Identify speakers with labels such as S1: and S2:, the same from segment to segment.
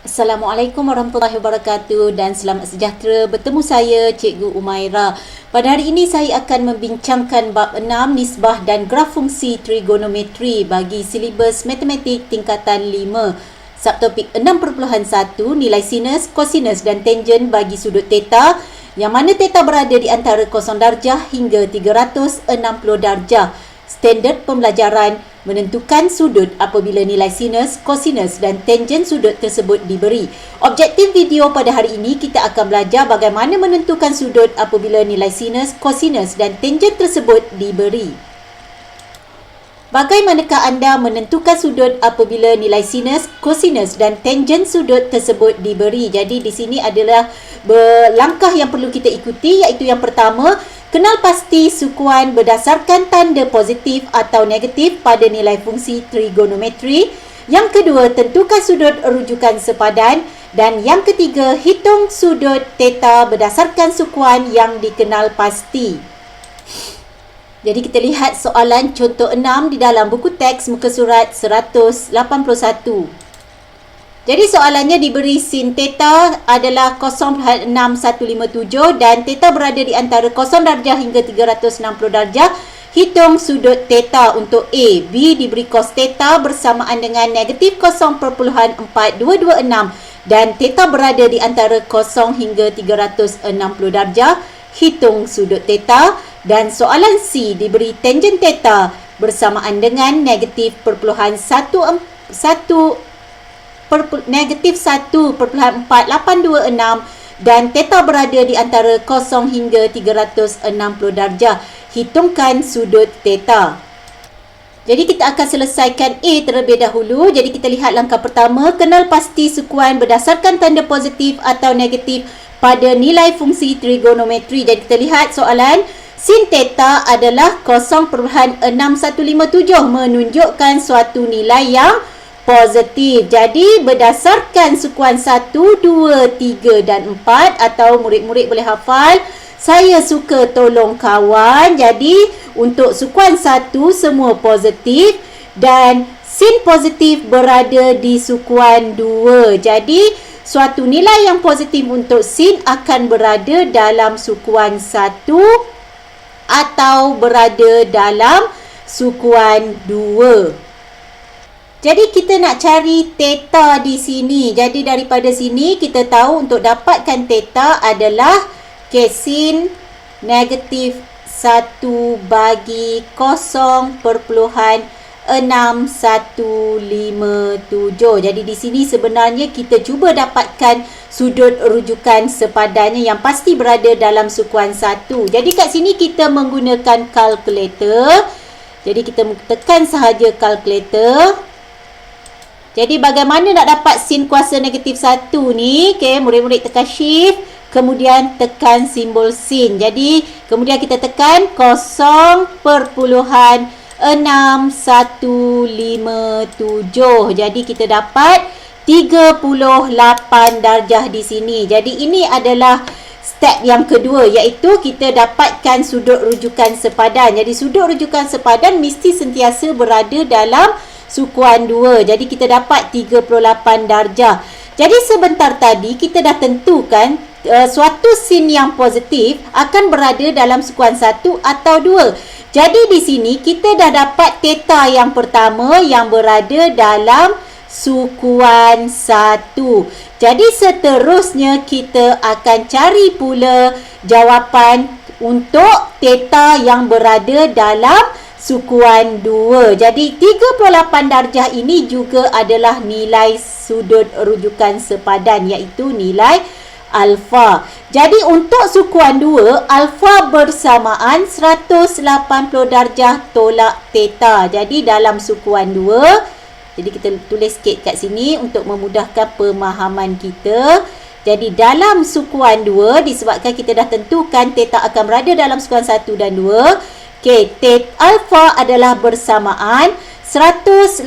S1: Assalamualaikum warahmatullahi wabarakatuh dan selamat sejahtera. Bertemu saya Cikgu Umaira. Pada hari ini saya akan membincangkan bab 6 nisbah dan graf fungsi trigonometri bagi silibus matematik tingkatan 5. Subtopik 6.1 nilai sinus, kosinus dan tangen bagi sudut theta yang mana theta berada di antara 0 darjah hingga 360 darjah. Standard pembelajaran menentukan sudut apabila nilai sinus, kosinus dan tangen sudut tersebut diberi. Objektif video pada hari ini kita akan belajar bagaimana menentukan sudut apabila nilai sinus, kosinus dan tangen tersebut diberi. Bagaimanakah anda menentukan sudut apabila nilai sinus, kosinus dan tangen sudut tersebut diberi? Jadi di sini adalah langkah yang perlu kita ikuti, iaitu yang pertama, kenal pasti sukuan berdasarkan tanda positif atau negatif pada nilai fungsi trigonometri. Yang kedua, tentukan sudut rujukan sepadan. Dan yang ketiga, hitung sudut theta berdasarkan sukuan yang dikenal pasti. Jadi kita lihat soalan contoh 6 di dalam buku teks muka surat 181. Jadi soalannya diberi sin theta adalah 0.6157 dan theta berada di antara 0 darjah hingga 360 darjah. Hitung sudut theta untuk A. B diberi cos theta bersamaan dengan negatif 0.4226 dan theta berada di antara 0 hingga 360 darjah. Hitung sudut theta. Dan soalan C diberi tangen theta bersamaan dengan negatif 1.4826 dan theta berada di antara 0 hingga 360 darjah. Hitungkan sudut theta. Jadi kita akan selesaikan A terlebih dahulu. Jadi kita lihat langkah pertama, kenal pasti sukuan berdasarkan tanda positif atau negatif pada nilai fungsi trigonometri. Jadi kita lihat soalan, sin theta adalah 0.6157 menunjukkan suatu nilai yang positif. Jadi berdasarkan sukuan 1, 2, 3 dan 4 atau murid-murid boleh hafal, saya suka tolong kawan. Jadi untuk sukuan 1 semua positif dan sin positif berada di sukuan 2. Jadi suatu nilai yang positif untuk sin akan berada dalam sukuan 1 atau berada dalam sukuan 2. Jadi kita nak cari theta di sini. Jadi daripada sini kita tahu untuk dapatkan theta adalah sin negatif 1 bagi 0.6157. Jadi di sini sebenarnya kita cuba dapatkan sudut rujukan sepadannya yang pasti berada dalam sukuan 1. Jadi kat sini kita menggunakan kalkulator. Jadi kita tekan sahaja kalkulator. Jadi bagaimana nak dapat sin kuasa negatif 1 ni? Okey, murid-murid tekan shift, kemudian tekan simbol sin. Jadi kemudian kita tekan 0.6157. Jadi kita dapat 38 darjah di sini. Jadi ini adalah step yang kedua, iaitu kita dapatkan sudut rujukan sepadan. Jadi sudut rujukan sepadan mesti sentiasa berada dalam sukuan 2. Jadi kita dapat 38 darjah. Jadi sebentar tadi kita dah tentukan suatu sin yang positif akan berada dalam sukuan 1 atau 2. Jadi di sini kita dah dapat theta yang pertama yang berada dalam sukuan 1. Jadi seterusnya kita akan cari pula jawapan untuk theta yang berada dalam sukuan 2. Jadi 38 darjah ini juga adalah nilai sudut rujukan sepadan, iaitu nilai alfa. Jadi untuk sukuan 2, alfa bersamaan 180 darjah tolak theta. Jadi dalam sukuan 2, jadi kita tulis sikit kat sini untuk memudahkan pemahaman kita. Jadi dalam sukuan 2, disebabkan kita dah tentukan theta akan berada dalam sukuan 1 dan 2. Okey, theta alfa adalah bersamaan 180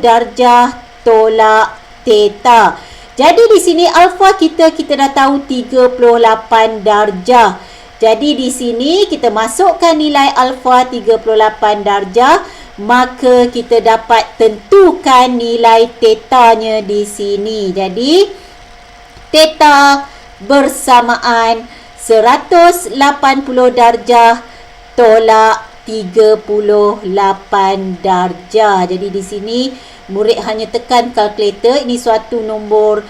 S1: darjah tolak theta. Jadi di sini alfa kita dah tahu 38 darjah. Jadi di sini kita masukkan nilai alfa 38 darjah, maka kita dapat tentukan nilai tetanya di sini. Jadi teta bersamaan 180 darjah tolak 38 darjah. Jadi di sini murid hanya tekan kalkulator. Ini suatu nombor,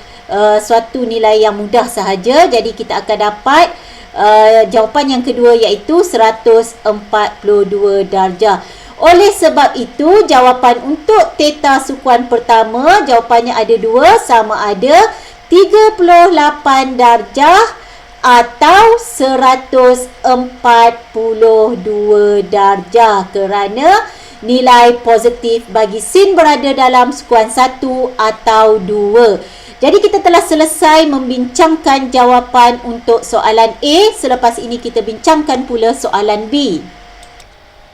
S1: suatu nilai yang mudah sahaja. Jadi kita akan dapat jawapan yang kedua, iaitu 142 darjah. Oleh sebab itu, jawapan untuk teta sukuan pertama, jawapannya ada dua, sama ada 38 darjah atau 142 darjah, kerana nilai positif bagi sin berada dalam sukuan 1 atau 2. Jadi kita telah selesai membincangkan jawapan untuk soalan A. Selepas ini kita bincangkan pula soalan B.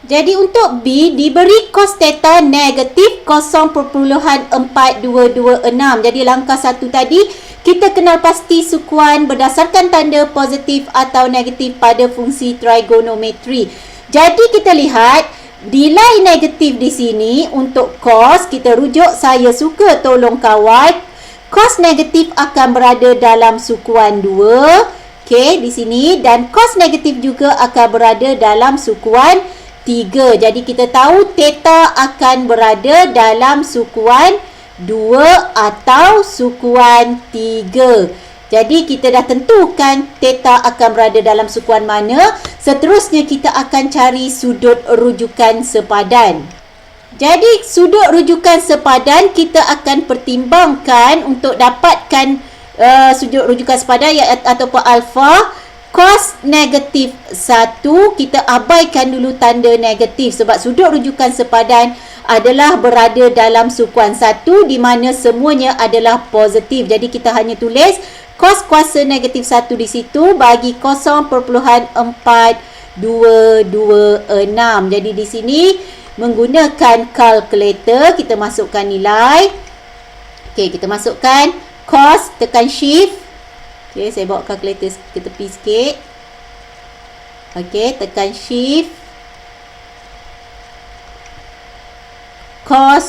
S1: Jadi untuk B, diberi cos theta negatif 0.4226. Jadi langkah 1 tadi, kita kenal pasti sukuan berdasarkan tanda positif atau negatif pada fungsi trigonometri. Jadi kita lihat nilai negatif di sini untuk cos, kita rujuk, saya suka tolong kawan. Cos negatif akan berada dalam sukuan 2. Okey, di sini. Dan cos negatif juga akan berada dalam sukuan 3. Jadi kita tahu theta akan berada dalam sukuan 2 atau sukuan 3. Jadi kita dah tentukan theta akan berada dalam sukuan mana. Seterusnya kita akan cari sudut rujukan sepadan. Jadi sudut rujukan sepadan kita akan pertimbangkan untuk dapatkan sudut rujukan sepadan ataupun alfa. Cos negatif 1, kita abaikan dulu tanda negatif sebab sudut rujukan sepadan adalah berada dalam sukuan 1 di mana semuanya adalah positif. Jadi kita hanya tulis cos kuasa negatif 1 di situ bagi 0.4226. Jadi di sini menggunakan kalkulator, kita masukkan nilai. Okey, kita masukkan cos, tekan shift. Okey, saya bawa kalkulator ke tepi sikit. Okey, tekan shift. Cos.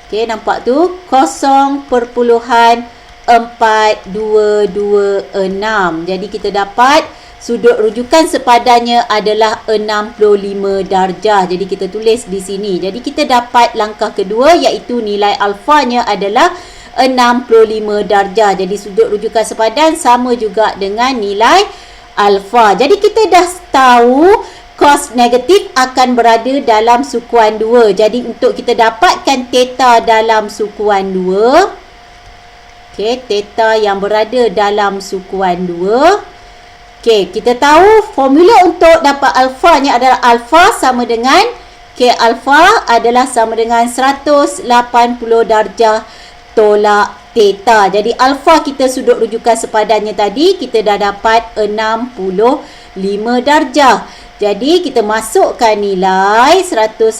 S1: Okey, nampak tu 0.4226. Jadi kita dapat sudut rujukan sepadannya adalah 65 darjah. Jadi kita tulis di sini. Jadi kita dapat langkah kedua, iaitu nilai alfanya adalah 65 darjah. Jadi sudut rujukan sepadan sama juga dengan nilai alfa. Jadi kita dah tahu cos negatif akan berada dalam sukuan 2. Jadi untuk kita dapatkan theta dalam sukuan 2. Okey, theta yang berada dalam sukuan 2. Okey, kita tahu formula untuk dapat alfanya adalah alfa sama dengan alfa adalah sama dengan 180 darjah tolak theta. Jadi alfa kita sudut rujukan sepadannya tadi kita dah dapat 65 darjah. Jadi kita masukkan nilai 180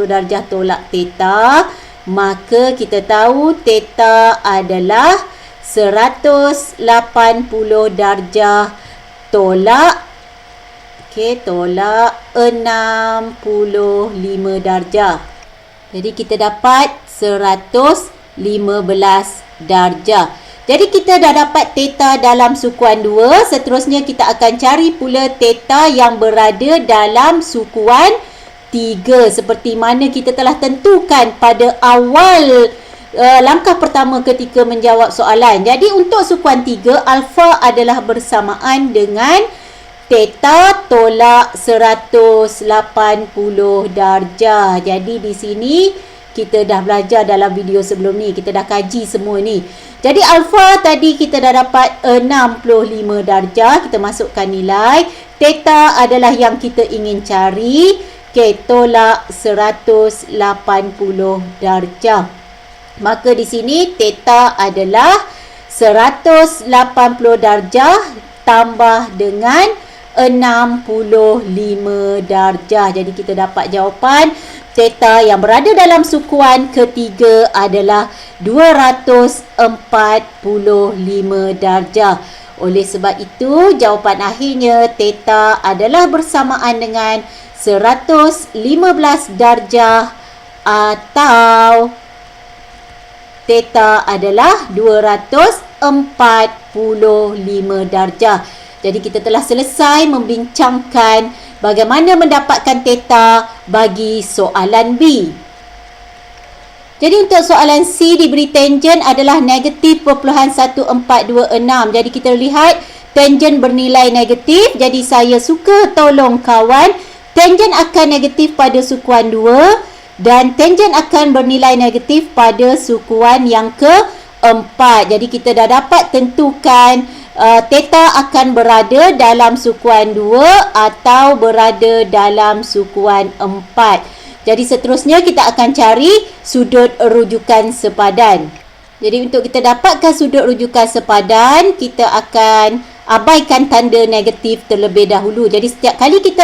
S1: darjah tolak theta, maka kita tahu theta adalah 180 darjah tolak tolak 65 darjah. Jadi kita dapat 115 darjah. Jadi kita dah dapat theta dalam sukuan 2. Seterusnya kita akan cari pula theta yang berada dalam sukuan 3 seperti mana kita telah tentukan pada awal langkah pertama ketika menjawab soalan. Jadi untuk sukuan 3, alfa adalah bersamaan dengan theta tolak 180 darjah. Jadi di sini kita dah belajar dalam video sebelum ni, kita dah kaji semua ni. Jadi alfa tadi kita dah dapat 65 darjah. Kita masukkan nilai. Theta adalah yang kita ingin cari. Tolak 180 darjah. Maka di sini theta adalah 180 darjah tambah dengan 65 darjah. Jadi kita dapat jawapan theta yang berada dalam sukuan ketiga adalah 245 darjah. Oleh sebab itu, jawapan akhirnya theta adalah bersamaan dengan 115 darjah atau theta adalah 245 darjah. Jadi kita telah selesai membincangkan bagaimana mendapatkan theta bagi soalan B. Jadi untuk soalan C diberi tangent adalah negatif 0.1426. Jadi kita lihat tangent bernilai negatif. Jadi saya suka tolong kawan. Tangent akan negatif pada sukuan 2 dan tangent akan bernilai negatif pada sukuan yang keempat. Jadi kita dah dapat tentukan theta akan berada dalam sukuan 2 atau berada dalam sukuan 4. Jadi seterusnya kita akan cari sudut rujukan sepadan. Jadi untuk kita dapatkan sudut rujukan sepadan, kita akan abaikan tanda negatif terlebih dahulu. Jadi setiap kali kita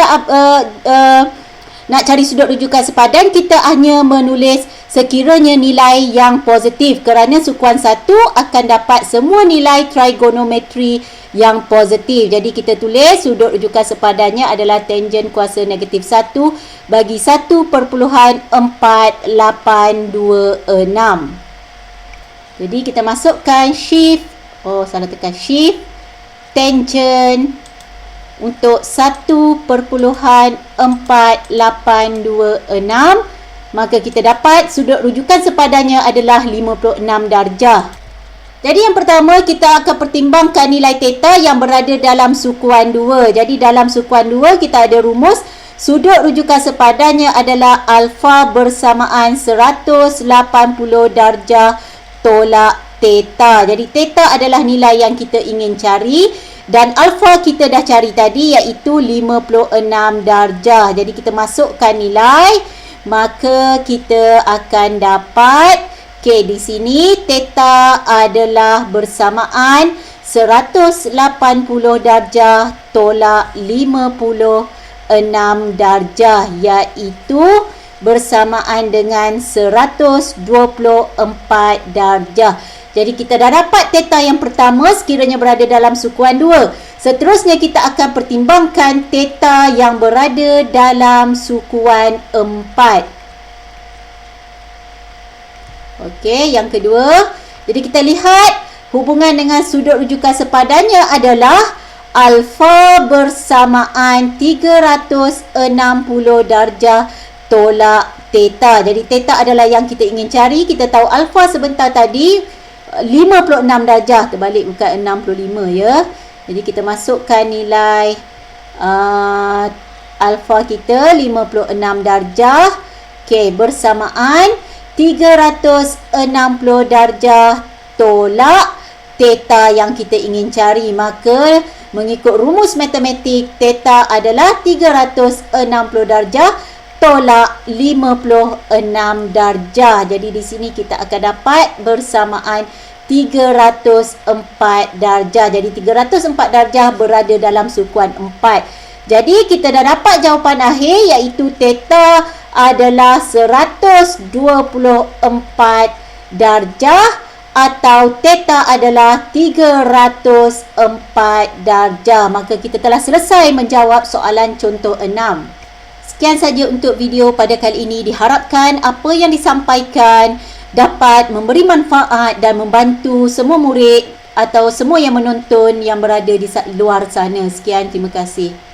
S1: nak cari sudut rujukan sepadan, kita hanya menulis sekiranya nilai yang positif kerana sukuan 1 akan dapat semua nilai trigonometri yang positif. Jadi kita tulis sudut rujukan sepadannya adalah tangent kuasa negatif 1 bagi 1.4826. Jadi kita masukkan shift, shift tangent untuk 1.4826, maka kita dapat sudut rujukan sepadannya adalah 56 darjah. Jadi yang pertama kita akan pertimbangkan nilai theta yang berada dalam sukuan 2. Jadi dalam sukuan 2 kita ada rumus sudut rujukan sepadannya adalah alfa bersamaan 180 darjah tolak theta. Jadi theta adalah nilai yang kita ingin cari dan alfa kita dah cari tadi iaitu 56 darjah. Jadi kita masukkan nilai, maka kita akan dapat di sini theta adalah bersamaan 180 darjah tolak 56 darjah iaitu bersamaan dengan 124 darjah. Jadi kita dah dapat theta yang pertama sekiranya berada dalam sukuan 2. Seterusnya kita akan pertimbangkan theta yang berada dalam sukuan 4. Okey, yang kedua. Jadi kita lihat hubungan dengan sudut rujukan sepadannya adalah alfa bersamaan 360 darjah tolak theta. Jadi theta adalah yang kita ingin cari. Kita tahu alfa sebentar tadi 56 darjah. Terbalik bukan 65 ya. Jadi kita masukkan nilai alfa kita 56 darjah. Okey, bersamaan 360 darjah tolak theta yang kita ingin cari. Maka mengikut rumus matematik, theta adalah 360 darjah tolak 56 darjah. Jadi di sini kita akan dapat bersamaan 304 darjah. Jadi 304 darjah berada dalam sukuan 4. Jadi kita dah dapat jawapan akhir iaitu theta adalah 124 darjah atau theta adalah 304 darjah. Maka kita telah selesai menjawab soalan contoh 6. Sekian saja untuk video pada kali ini. Diharapkan apa yang disampaikan dapat memberi manfaat dan membantu semua murid atau semua yang menonton yang berada di luar sana. Sekian, terima kasih.